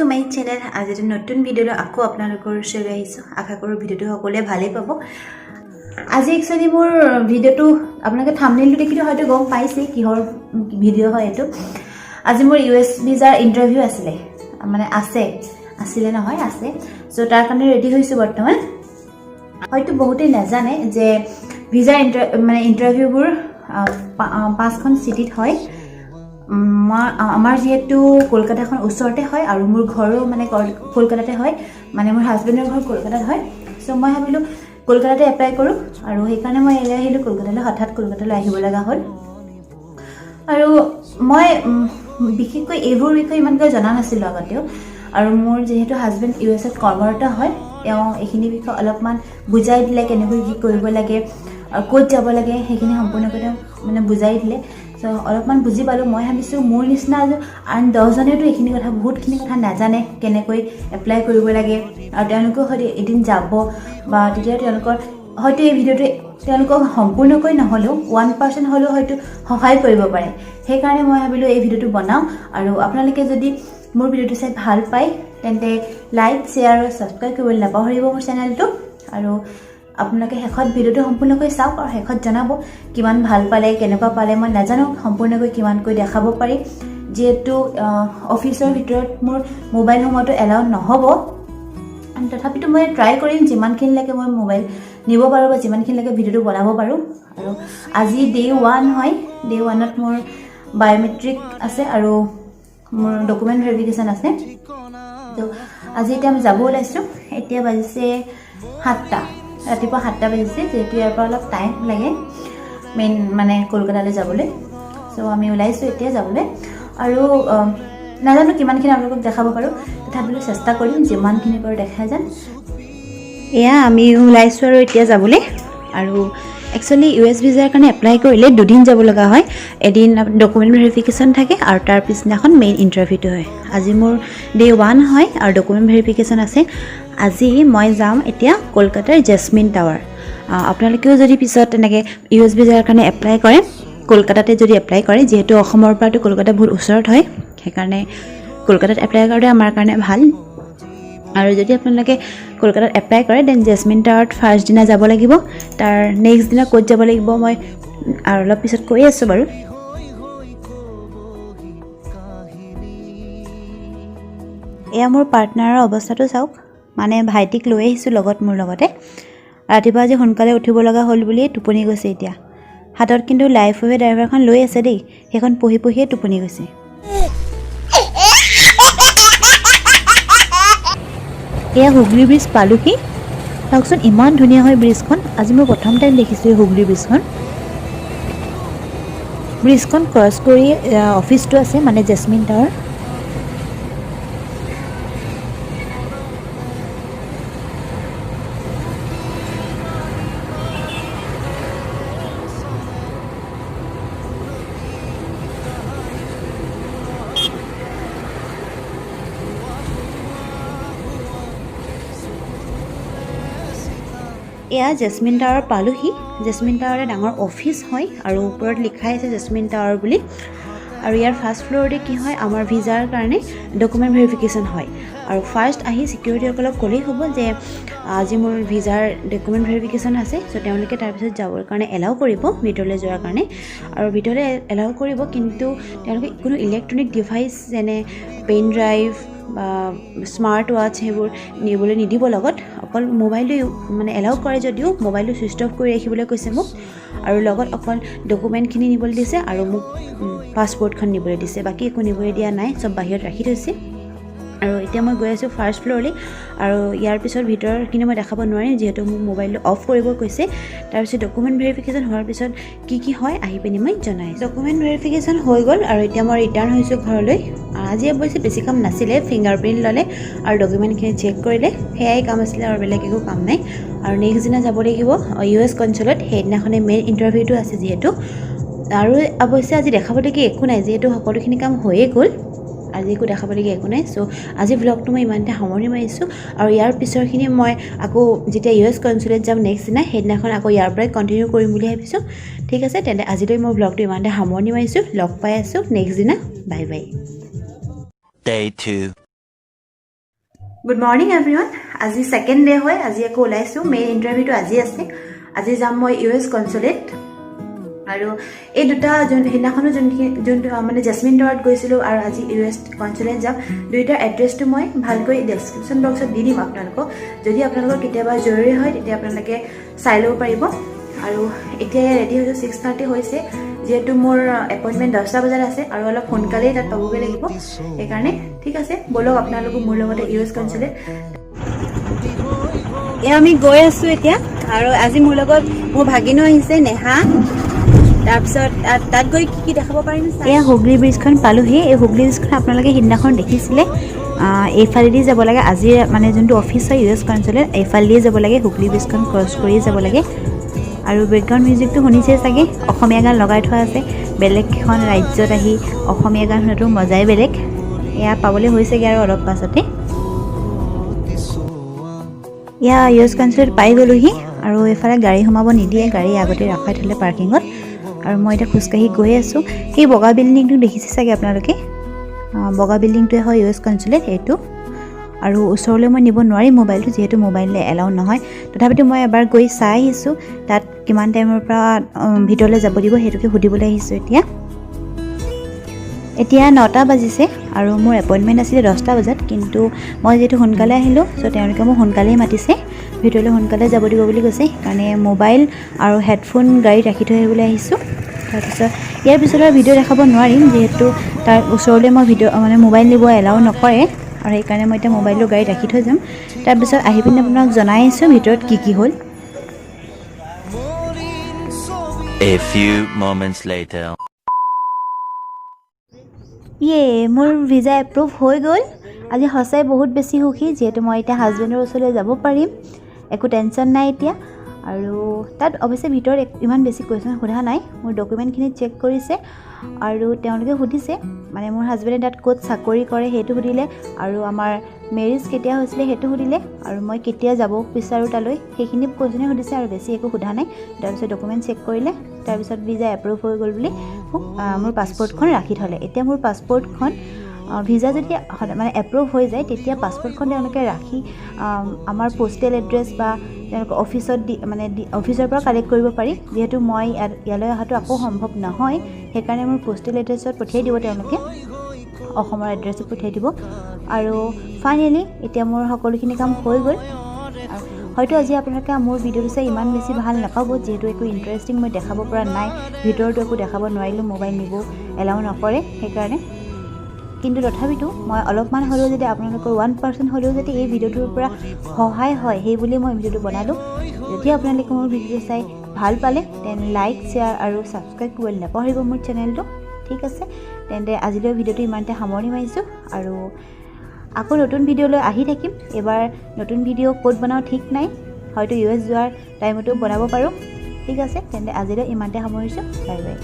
My channel আজি এটা নতুন ভিডিঅ' আকৌ আপোনালোকৰ ওচৰলৈ আহিছোঁ আশা কৰোঁ ভিডিঅ'টো সকলোৱে ভালেই পাব আজি একচুয়ালি মোৰ ভিডিঅ'টো আপোনালোকে থাম্বনেইলটো দেখিলে হয়তো গম পাইছে কিহৰ ভিডিঅ' হয় এটো আজি মোৰ ইউএছ ভিজাৰ ইন্টাৰভিউ আছিলে মানে আছিলে নহয় আছে সো তাৰ কাৰণে ৰেডি হৈছো বৰ্তমান হয়তো বহুতে নাজানে যে ভিজা মানে ইন্টাৰভিউবোৰ পাঁচখন সিটিত হয় আমাৰ যেহেতু কলকাতাখন ওচৰতে হয় আৰু মোৰ ঘৰো মানে কলকাতাতে হয় মানে মোৰ হাজবেণ্ডৰ ঘৰ কলকাতাত হয় সো মই ভাবিলো কলকাতাতে এপ্লাই কৰো আৰু সেই কাৰণে মই এলাই আহিলো কলকাতালৈ হঠাৎ কলকাতালৈ আহিব লগা হ'ল আৰু মই বিশেষকৈ এইবোৰ বিষয়ে ইমানকৈ জনা নাছিলো আগতেও আৰু মোৰ যেহেতু হাজবেণ্ড ইউএছত কৰ্মৰত হয় তেওঁ এইখিনি বিষয় অলপমান বুজাই দিলে কেনেকৈ কি কৰিব লাগে ক'ত যাব লাগে সেইখিনি সম্পূৰ্ণকৈ মানে বুজাই দিলে সো অলপমান বুজি পালো মই ভাবিছো মোৰ নিচিনা আন 10 জনেতো এইখিনি কথা বহুতখিনি কথা নাজানে কেনেকৈ এপ্লাই কৰিব লাগে আৰু তেওঁলোকে হয়তো এদিন যাব বা তেতিয়া তেওঁলোকৰ হয়তো এই ভিডিঅ'টো তেওঁলোকক সম্পূৰ্ণকৈ নহলেও 1% হলেও হয়তো সহায় কৰিব পাৰে সেই কাৰণে মই ভাবিলো এই ভিডিঅ'টো বনাও আৰু আপোনালোকে যদি মোৰ ভিডিঅ'টো চাই ভাল পায় তেন্তে লাইক শেয়াৰ আৰু সাবস্ক্ৰাইব কৰিবলৈ নাপাহৰিব মোৰ চেনেলটো আৰু আপোনালোকে হেখত ভিডিঅ'টো সম্পূৰ্ণকৈ চাওক আৰু হেখত জনাব কিমান ভাল পালে কেনেকুৱা পালে মই নাজানো সম্পূৰ্ণকৈ কিমানকৈ দেখাব পাৰি যেহেতু অফিচৰ ভিতৰত মোৰ মোবাইল হোমটো এলাউ নহব তথাপিতো মই ট্ৰাই কৰিম যিমানখিনি লাগে মই মোবাইল নিব পাৰো বা যিমানখিনি লাগে ভিডিঅ'টো বনাব পাৰো আৰু আজি ডে 1 হয় ডে 1ত মোৰ বায়োমেট্ৰিক আছে আৰু মোৰ ডকুমেন্ট ভেৰিফিকেশন আছে তো আজি এতিয়া আমি যাব ওলাইছো এতিয়া বাজিছে 7টা ৰাতিপুৱা 7টা বাজিছে যেহেতু ইয়াৰ পৰা অলপ টাইম লাগে মেইন মানে কলকাতালৈ যাবলৈ সো আমি ওলাইছো এতিয়া যাবলৈ আৰু নাজানো কিমানখিনি আপোনালোকক দেখাব পাৰো তথাপিও চেষ্টা কৰিম যিমানখিনি পাৰো দেখা যান এয়া আমি ওলাইছো আৰু এতিয়া যাবলৈ আৰু একচুয়ালি ইউএস ভিজাৰ কাৰণে এপ্লাই কৰিলে দুদিন যাব লগা হয় এদিন ডকুমেন্ট ভেৰিফিকেশন থাকে আৰু তাৰ পিছদিনাখন মেইন ইন্টাৰভিউটো হয় আজি মোৰ ডে 1 হয় আৰু ডকুমেন্ট ভেৰিফিকেশন আছে আজি মই যাম এতিয়া কলকাতাৰ জেসমিন টাৱাৰ আপোনালোকেও যদি পিছত এনেকৈ ইউএস ভিজাৰ কাৰণে এপ্লাই কৰে কলকাতাতে যদি এপ্লাই কৰে যেহেতু অসমৰ পৰাটো কলকাতা বহুত ওচৰত হয় সেইকাৰণে কলকাতাত এপ্লাই কৰিলে আমাৰ কাৰণে ভাল আৰু যদি আপোনালোকে কলকাতাত এপ্লাই কৰে দেন জেসমিন টাৱাৰত ফাৰ্স্ট দিনা যাব লাগিব তাৰ নেক্সট দিনা ক'ত যাব লাগিব মই আৰু অলপ পিছত কৈ আছো বাৰু এয়া মোৰ পাৰ্টনাৰৰ অৱস্থাটো চাওক মানে ভাইটিক লৈ আহিছো লগত মোৰ লগতে ৰাতিপুৱা যে সোনকালে উঠিব লগা হ'ল বুলি টোপনি গৈছে এতিয়া হাতত কিন্তু লাইফৱে ড্ৰাইভাৰখন লৈ আছে দেই সেইখন পঢ়িয়ে টোপনি গৈছে এয়া হুগলি ব্ৰিজ পালোহি চাওকচোন ইমান ধুনীয়া হয় ব্ৰিজখন আজি মই প্ৰথম টাইম দেখিছো এই হুগলি ব্ৰিজখন ক্ৰছ কৰি অফিচটো আছে মানে জেসমিন টাৱাৰ এয়া জেসমিন টাৱাৰ পালোহি জেসমিন টাৱাৰে ডাঙৰ অফিচ হয় আৰু ওপৰত লিখাই আছে জেসমিন টাৱাৰ বুলি আৰু ইয়াৰ ফাৰ্ষ্ট ফ্ল'ৰতে কি হয় আমাৰ ভিজাৰ কাৰণে ডকুমেন্ট ভেৰিফিকেশন হয় আৰু ফাৰ্ষ্ট আহি সিকিউৰিটিসকলক ক'লেই হ'ব যে আজি মোৰ ভিজাৰ ডকুমেন্ট ভেৰিফিকেশন আছে সো তেওঁলোকে তাৰ পিছত যাবৰ কাৰণে এলাউ কৰিব ভিতৰলৈ যোৱাৰ কাৰণে আৰু ভিতৰলৈ এলাউ কৰিব কিন্তু তেওঁলোকে কোনো ইলেক্ট্ৰনিক ডিভাইচ যেনে পেন ড্ৰাইভ বা স্মাৰ্ট ৱাচ সেইবোৰ নিবলৈ নিদিব লগত অকল মোবাইলটো মানে এলাউ কৰে যদিও মোবাইলটো সুইচ অফ কৰি ৰাখিবলৈ কৈছে মোক আৰু লগত অকল ডকুমেন্টখিনি নিবলৈ দিছে আৰু মোক পাছপৰ্টখন নিবলৈ দিছে বাকি একো নিবলৈ দিয়া নাই সব বাহিৰত ৰাখি থৈছে আৰু এতিয়া মই গৈ আছো ফাৰ্ষ্ট ফ্ল'ৰলৈ আৰু ইয়াৰ পিছত ভিতৰখিনি মই দেখাব নোৱাৰিম যেহেতু মোক মোবাইলটো অফ কৰিব কৈছে তাৰ পিছত ডকুমেন্ট ভেৰিফিকেশন হোৱাৰ পিছত কি হয় আহি পিনি মই জনাই ডকুমেন্ট ভেৰিফিকেশন হৈ গ'ল আৰু এতিয়া মই ৰিটাৰ্ণ হৈছো ঘৰলৈ আজি অৱশ্যে বেছি কাম নাছিলে ফিংগাৰপ্ৰিণ্ট ল'লে আৰু ডকুমেন্টখিনি চেক কৰিলে সেয়াই কাম আছিলে আৰু বেলেগ একো কাম নাই আৰু নেক্সট দিনা যাব লাগিব ইউএছ কনচুলেট সেইদিনাখনে মেইন ইণ্টাৰভিউটো আছে যিহেতু আৰু অৱশ্যে আজি দেখাবলগীয়া একো নাই যিহেতু সকলোখিনি কাম হৈয়ে গ'ল আজি একো দেখাবলগীয়া একো নাই সো আজি ব্লগটো মই ইমানতে সামৰণি মাৰিছোঁ আৰু ইয়াৰ পিছৰখিনি মই আকৌ যেতিয়া ইউএছ কনচুলেট যাম নেক্সট দিনা সেইদিনাখন আকৌ ইয়াৰ পৰাই কণ্টিনিউ কৰিম বুলি ভাবিছোঁ ঠিক আছে তেন্তে আজিলৈ মই ব্লগটো ইমানতে সামৰণি মাৰিছোঁ লগ পাই আছোঁ নেক্সট দিনা bye bye Day 2 good morning everyone আজি সেকেন্ড ডে হয় আজি আকৌ ওলাইছো মেইন ইন্টাৰভিউটো আজি আছে আজি যাম মই ইউএছ কনসুলেট আৰু এই দুটা হিনাখনো যোনটো মানে জেসমিন টাৱাৰত গৈছিলো আৰু আজি ইউএছ কনসুলেট যাম দুইটা এড্ৰেছটো মই ভালকৈ ডেসক্ৰিপচন বক্সত দি দিম আপোনালোকক যদি আপোনালোকৰ কেতিয়াবা জৰুৰী হয় তেতিয়া আপোনালোকে চাই ল'ব পাৰিব আৰু এতিয়া ৰেডি হৈছো 6:30 হৈছে যেহেতু মোৰ এপইন্টমেন্ট 10টা বজাত আছে আৰু অলপ সোনকালেই তাত পাবগৈ লাগিব সেইকাৰণে ঠিক আছে বলক আপোনালোক মোৰ লগতে ইউএছ কনসুলেট আমি গৈ আছো এতিয়া আৰু আজি মোৰ লগত মোৰ ভাগিনো আহিছে নেহা তাৰপিছত তাত গৈ কি দেখাব পাৰিম এয়া হুগলি ব্ৰিজখন পালোহি এই হুগলি ব্ৰিজখন আপোনালোকে সিদিনাখন দেখিছিলে এইফালেদি যাব লাগে আজি মানে যোনটো অফিচ হয় ইউএছ কনসুলেট এইফালেদি যাব লাগে হুগলি ব্ৰিজখন ক্ৰছ কৰি যাব লাগে আৰু বেকগ্ৰাউণ্ড মিউজিকটো শুনিছে চাগে অসমীয়া গান লগাই থোৱা আছে বেলেগ এখন ৰাজ্যত আহি অসমীয়া গান শুনাটো মজাই বেলেগ এয়া পাবলৈ হৈছেগৈ আৰু অলপ পাছতে ইয়া ইউএছ কনসুলেট পাই গ'লোহি আৰু এইফালে গাড়ী সোমাব নিদিয়ে গাড়ী আগতে ৰখাই থ'লে পাৰ্কিঙত আৰু মই এতিয়া খোজকাঢ়ি গৈ আছোঁ সেই বগা বিল্ডিংটো দেখিছে চাগে আপোনালোকে বগা বিল্ডিংটোৱে হয় ইউএছ কনসুলেট এইটো আৰু ওচৰলৈ মই নিব নোৱাৰিম মোবাইলটো যিহেতু মোবাইললৈ এলাউ নহয় তথাপিতো মই এবাৰ গৈ চাই আহিছোঁ তাত কিমান টাইমৰ পৰা ভিতৰলৈ যাব দিব সেইটোকে সুধিবলৈ আহিছোঁ এতিয়া 9টা বাজিছে আৰু মোৰ এপইণ্টমেণ্ট আছিলে 10টা বজাত কিন্তু মই যিহেতু সোনকালে আহিলোঁ চ' তেওঁলোকে মোক সোনকালেই মাতিছে ভিতৰলৈ সোনকালে যাব দিব বুলি কৈছে সেইকাৰণে মোবাইল আৰু হেডফোন গাড়ীত ৰাখি থৈ আহিবলৈ আহিছোঁ তাৰপিছত ইয়াৰ পিছত আৰু ভিডিঅ' দেখাব নোৱাৰিম যিহেতু তাৰ ওচৰলৈ মই ভিডিঅ' মানে মোবাইল নিব এলাউ নকৰে আৰু সেইকাৰণে মই এতিয়া মোবাইলটো গাড়ীত ৰাখি থৈ যাম তাৰপিছত আহি পিনে আপোনাক জনাই আছোঁ ভিতৰত কি হ'ল A few moments later. মোৰ ভিজা এপ্ৰুভ হৈ গ'ল আজি সঁচাই বহুত বেছি সুখী যিহেতু মই এতিয়া হাজবেণ্ডৰ ওচৰলৈ যাব পাৰিম একো টেনশ্যন নাই এতিয়া আৰু তাত অৱশ্যে ভিতৰত ইমান বেছি কুৱেশ্যন সোধা নাই মোৰ ডকুমেণ্টখিনি চেক কৰিছে আৰু তেওঁলোকে সুধিছে মানে মোৰ হাজবেণ্ডে তাত ক'ত চাকৰি কৰে সেইটো সুধিলে আৰু আমাৰ মেৰিজ কেতিয়া হৈছিলে সেইটো সুধিলে আৰু মই কেতিয়া যাব বিচাৰোঁ তালৈ সেইখিনি কুৱেশ্যনে সুধিছে আৰু বেছি একো সোধা নাই তাৰপিছত ডকুমেণ্ট চেক কৰিলে তাৰপিছত ভিজা এপ্ৰুভ হৈ গ'ল বুলি মোৰ পাছপৰ্টখন ৰাখি থ'লে এতিয়া মোৰ পাছপৰ্টখন ভিজা যদি মানে এপ্ৰুভ হৈ যায় তেতিয়া পাছপৰ্টখন তেওঁলোকে ৰাখি আমাৰ পোষ্টেল এড্ৰেছ বা তেওঁলোকে অফিচত অফিচৰ পৰা কালেক্ট কৰিব পাৰি যিহেতু মই ইয়ালৈ অহাটো আকৌ সম্ভৱ নহয় সেইকাৰণে মোৰ পোষ্টেল এড্ৰেছত পঠিয়াই দিব তেওঁলোকে অসমৰ এড্ৰেছত পঠিয়াই দিব আৰু ফাইনেলি এতিয়া মোৰ সকলোখিনি কাম হৈ গ'ল হয়তো আজি আপোনালোকে মোৰ ভিডিঅ'টো চাই ইমান বেছি ভাল নাপাব যিহেতু একো ইণ্টাৰেষ্টিং মই দেখাব পৰা নাই ভিতৰতো একো দেখাব নোৱাৰিলোঁ মোবাইল নিব এলাউ নকৰে সেইকাৰণে কিন্তু তথাপিতো মই অলপমান হ'লেও যদি আপোনালোকৰ 1% হ'লেও যদি এই ভিডিঅ'টোৰ পৰা সহায় হয় সেই বুলি মই ভিডিঅ'টো বনালোঁ যদি আপোনালোকে মোৰ ভিডিঅ'টো চাই ভাল পালে তেন লাইক শ্বেয়াৰ আৰু ছাবস্ক্ৰাইব কৰিবলৈ নাপাহৰিব মোৰ চেনেলটো ঠিক আছে তেন্তে আজিলৈ ভিডিঅ'টো ইমানতে সামৰণি মাৰিছোঁ আৰু আকৌ নতুন ভিডিঅ' লৈ আহি থাকিম এবাৰ নতুন ভিডিঅ' ক'ত বনাওঁ ঠিক নাই হয়তো ইউএছ যোৱাৰ টাইমতো বনাব পাৰোঁ ঠিক আছে তেন্তে আজিলৈ ইমানতে সামৰিছোঁ বাই বাই